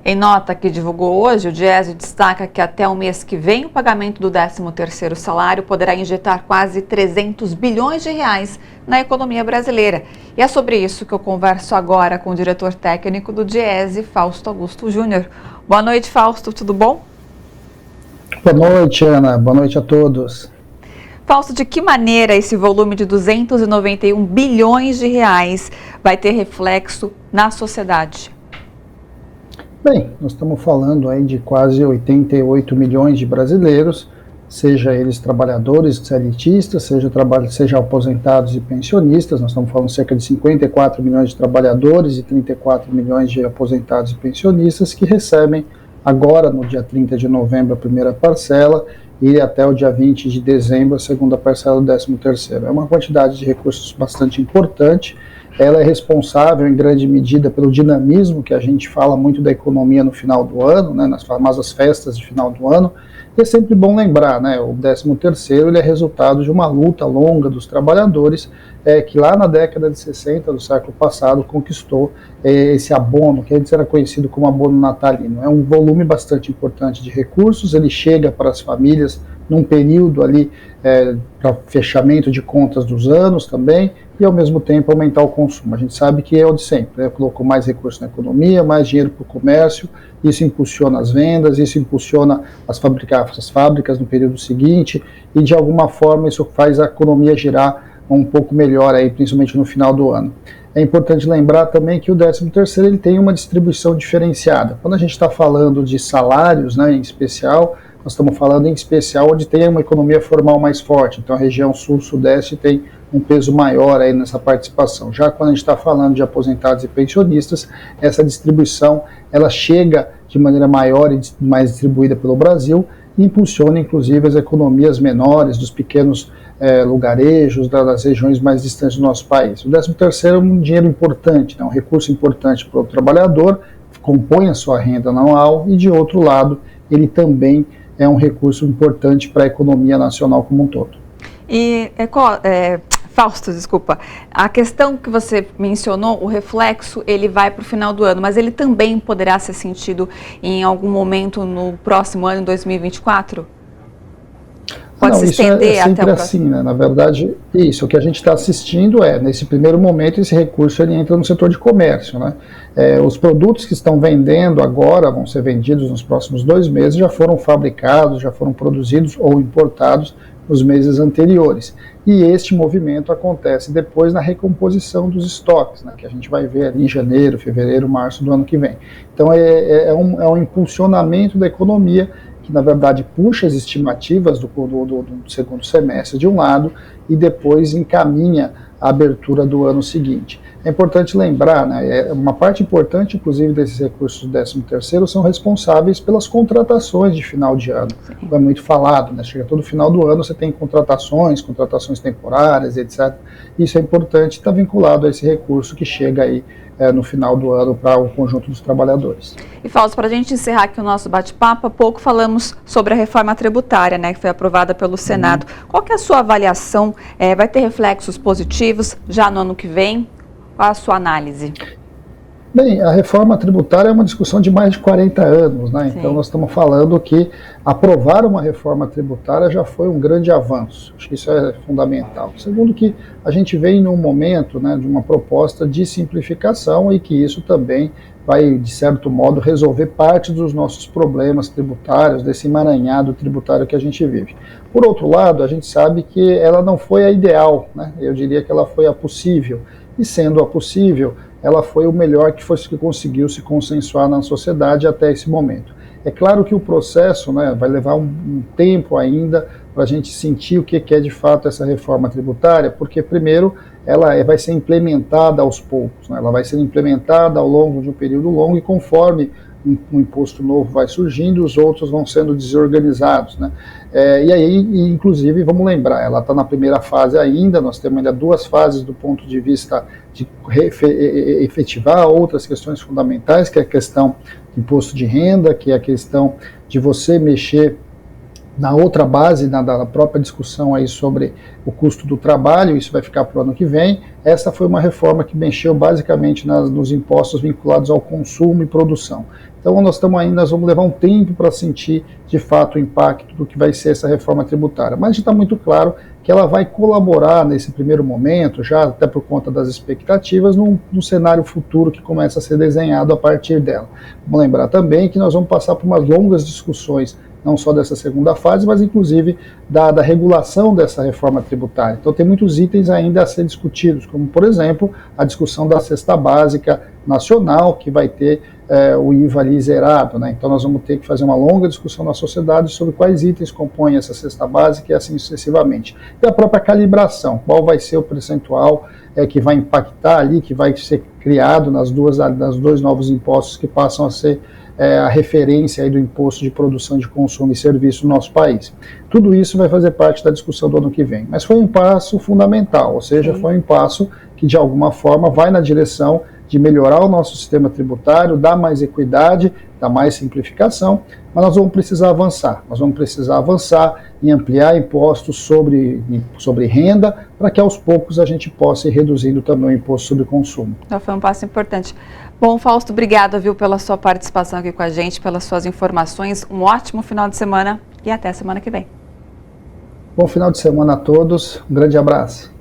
Em nota que divulgou hoje, o Diese destaca que até o mês que vem o pagamento do 13º salário poderá injetar quase 300 bilhões de reais na economia brasileira. E é sobre isso que eu converso agora com o diretor técnico do Diese, Fausto Augusto Júnior. Boa noite, Fausto, tudo bom? Boa noite, Ana. Boa noite a todos. Fausto, de que maneira esse volume de 291 bilhões de reais vai ter reflexo na sociedade? Bem, nós estamos falando aí de quase 88 milhões de brasileiros, seja eles trabalhadores, CLTistas, seja aposentados e pensionistas. Nós estamos falando de cerca de 54 milhões de trabalhadores e 34 milhões de aposentados e pensionistas que recebem agora, no dia 30 de novembro, a primeira parcela e até o dia 20 de dezembro, a segunda parcela do 13º. É uma quantidade de recursos bastante importante. Ela é responsável, em grande medida, pelo dinamismo que a gente fala muito da economia no final do ano, né, nas famosas festas de final do ano. E é sempre bom lembrar, né, o 13º ele é resultado de uma luta longa dos trabalhadores que lá na década de 60 do século passado conquistou esse abono, que antes era conhecido como abono natalino. É um volume bastante importante de recursos, ele chega para as famílias num período ali para fechamento de contas dos anos também, e ao mesmo tempo aumentar o consumo. A gente sabe que é o de sempre, né? Colocou mais recursos na economia, mais dinheiro para o comércio, isso impulsiona as vendas, isso impulsiona as fábricas no período seguinte, e de alguma forma isso faz a economia girar um pouco melhor, aí, principalmente no final do ano. É importante lembrar também que o 13º ele tem uma distribuição diferenciada. Quando a gente está falando de salários, né, em especial, nós estamos falando em especial onde tem uma economia formal mais forte, então a região sul-sudeste tem um peso maior aí nessa participação. Já quando a gente está falando de aposentados e pensionistas, essa distribuição ela chega de maneira maior e mais distribuída pelo Brasil e impulsiona inclusive as economias menores dos pequenos lugarejos, das regiões mais distantes do nosso país. O 13º é um dinheiro importante, né, um recurso importante para o trabalhador, compõe a sua renda anual e, de outro lado, ele também é um recurso importante para a economia nacional como um todo. E, Fausto, desculpa, a questão que você mencionou, o reflexo, ele vai para o final do ano, mas ele também poderá ser sentido em algum momento no próximo ano, em 2024? Pode se estender até o próximo? Assim, né? Na verdade, isso, o que a gente está assistindo nesse primeiro momento, esse recurso ele entra no setor de comércio, né? Os produtos que estão vendendo agora, vão ser vendidos nos próximos 2 meses, já foram fabricados, já foram produzidos ou importados nos meses anteriores. E este movimento acontece depois na recomposição dos estoques, né, que a gente vai ver ali em janeiro, fevereiro, março do ano que vem. Então é um impulsionamento da economia que na verdade puxa as estimativas do segundo semestre de um lado e depois encaminha a abertura do ano seguinte. É importante lembrar, né, uma parte importante, inclusive, desses recursos do 13º são responsáveis pelas contratações de final de ano. É muito falado, né, chega todo final do ano, você tem contratações temporárias, etc. Isso é importante, está vinculado a esse recurso que chega aí no final do ano para o conjunto dos trabalhadores. E Fausto, para a gente encerrar aqui o nosso bate-papo, há pouco falamos sobre a reforma tributária, né, que foi aprovada pelo Senado. Qual que é a sua avaliação? Vai ter reflexos positivos já no ano que vem? Qual a sua análise? Bem, a reforma tributária é uma discussão de mais de 40 anos, né? Sim. Então nós estamos falando que aprovar uma reforma tributária já foi um grande avanço, acho que isso é fundamental. Segundo que a gente vem num momento, né, de uma proposta de simplificação e que isso também vai, de certo modo, resolver parte dos nossos problemas tributários, desse emaranhado tributário que a gente vive. Por outro lado, a gente sabe que ela não foi a ideal, né? Eu diria que ela foi a possível, e sendo a possível, ela foi o melhor que conseguiu se consensuar na sociedade até esse momento. É claro que o processo, né, vai levar um tempo ainda para a gente sentir o que é de fato essa reforma tributária, porque primeiro ela vai ser implementada aos poucos, né, ela vai ser implementada ao longo de um período longo e conforme um imposto novo vai surgindo, os outros vão sendo desorganizados, né? E aí, inclusive, vamos lembrar, ela está na primeira fase ainda, nós temos ainda 2 fases do ponto de vista de efetivar outras questões fundamentais, que é a questão do imposto de renda, que é a questão de você mexer Na outra base, da própria discussão aí sobre o custo do trabalho, isso vai ficar para o ano que vem. Essa foi uma reforma que mexeu basicamente nos impostos vinculados ao consumo e produção. Então nós vamos levar um tempo para sentir de fato o impacto do que vai ser essa reforma tributária. Mas está muito claro que ela vai colaborar nesse primeiro momento, já até por conta das expectativas, num cenário futuro que começa a ser desenhado a partir dela. Vamos lembrar também que nós vamos passar por umas longas discussões, não só dessa segunda fase, mas inclusive da regulação dessa reforma tributária. Então tem muitos itens ainda a ser discutidos, como por exemplo a discussão da cesta básica nacional, que vai ter o IVA ali zerado, né? Então nós vamos ter que fazer uma longa discussão na sociedade sobre quais itens compõem essa cesta básica e assim sucessivamente. E a própria calibração, qual vai ser o percentual que vai impactar ali, que vai ser criado nas dois novos impostos que passam a ser a referência aí do imposto de produção de consumo e serviço no nosso país. Tudo isso vai fazer parte da discussão do ano que vem. Mas foi um passo fundamental, ou seja, foi um passo que de alguma forma vai na direção de melhorar o nosso sistema tributário, dar mais equidade, dar mais simplificação, mas nós vamos precisar avançar. Nós vamos precisar avançar em ampliar impostos sobre renda, para que aos poucos a gente possa ir reduzindo também o imposto sobre consumo. Então foi um passo importante. Bom, Fausto, obrigada, viu, pela sua participação aqui com a gente, pelas suas informações. Um ótimo final de semana e até semana que vem. Bom final de semana a todos. Um grande abraço.